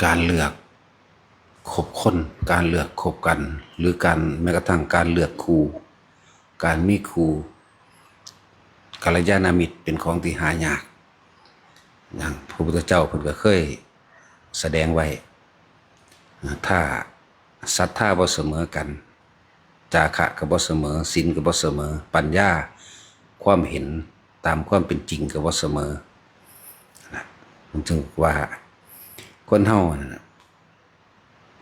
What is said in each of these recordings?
การเลือกคบคนการเลือกคบกันหรือการแม้กระทั่งการเลือกครูการมีครูกัลยาณมิตรเป็นของที่หายากอย่างพระพุทธเจ้าเพิ่นก็เคยแสดงไว้ถ้าศรัทธาบ่เสมอกันจาคะก็บ่เสมอศีลก็บ่เสมอปัญญาความเห็นตามความเป็นจริงก็บ่เสมอมันจึงว่าคนเฮา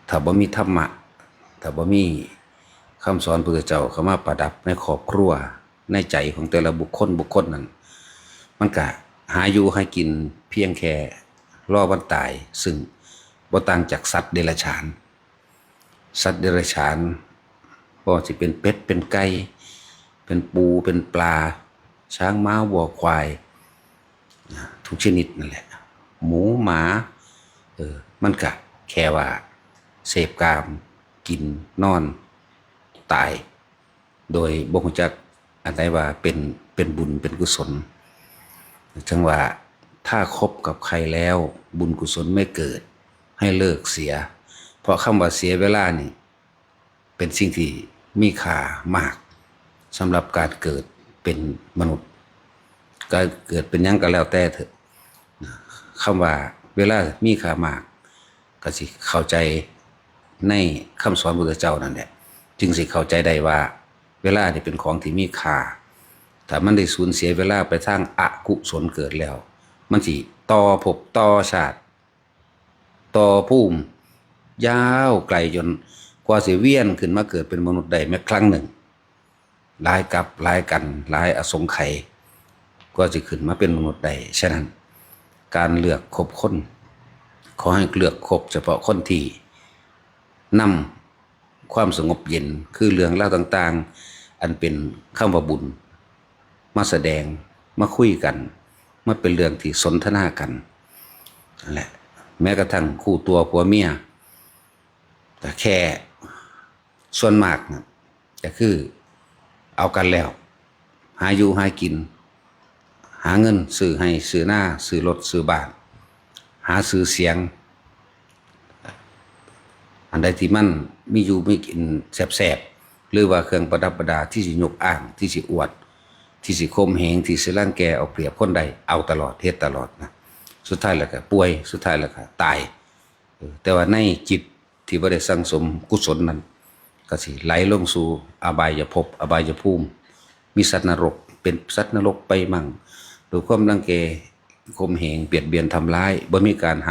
ถ้าบ่มีธรรมะถ้าบ่มีคำสอนพระพุทธเจ้าเข้ามาประดับในครอบครัวในใจของแต่ละบุคคลนั้นมันก็หาอยู่ให้กินเพียงแค่รอวันตายซึ่งบ่ต่างจากสัตว์เดรัจฉานสัตว์เดรัจฉานบ่สิเป็นเป็ดเป็นไก่เป็นปูเป็นปลาช้างม้าวัวควายทุกชนิดนั่นแหละหมูหมามันก็แค่ว่าเสพกามกินนอนตายโดยบ่รู้จักอันใดว่าเป็นบุญเป็นกุศลจังว่าถ้าคบกับใครแล้วบุญกุศลไม่เกิดให้เลิกเสียเพราะคำว่าเสียเวลานี่เป็นสิ่งที่มีค่ามากสำหรับการเกิดเป็นมนุษย์การเกิดเป็นหยังก็แล้วแต่เถอะคำว่าเวลามีค่ามากก็สิเข้าใจในคำสอนพระพุทธเจ้านั่นแหละจึงสิเข้าใจได้ว่าเวลานี่เป็นของที่มีค่าถ้ามันได้สูญเสียเวลาไปทางอกุศลเกิดแล้วมันสิต่อภพต่อชาติต่อภูมิยาวไกลจนกว่าสิเวียนขึ้นมาเกิดเป็นมนุษย์ได้แม้ครั้งหนึ่งหลายกับหลายกันหลายอสงไขยก็จะขึ้นมาเป็นมนุษย์ได้ฉะนั้นการเลือกคบคนขอให้เลือกคบเฉพาะคนที่นำความสงบเย็นคือเรื่องเล่าต่างๆอันเป็นคำว่าบุญมาแสดงมาคุยกันมาเป็นเรื่องที่สนทนากันนั่นแหละแม้กระทั่งคู่ตัวผัวเมียแต่แค่ส่วนมากนะก็คือเอากันแล้วหาอยู่หากินหาเงินซื้อให้ซื้อหน้าซื้อรถซื้อบ้านหาซื้อเสียงอันใดที่มันมีอยู่มีกินแสบๆหรือว่าเครื่องประดับประดาที่สิยกอ้างที่สิอวดที่สิข่มเหงที่สิรังแกเอาเปรียบคนใดเอาตลอดเฮ็ดตลอดนะสุดท้ายแล้วก็ป่วยสุดท้ายแล้วก็ตายแต่ว่าในจิตที่บ่ได้สั่งสมกุศลนั้นก็สิไหลลงสู่อบายภพอบายภูมิมีสัตว์นรกเป็นสัตว์นรกไปมั่งโดยความรังแกข่มเหงเบียดเบียนทำร้ายบ่มีการ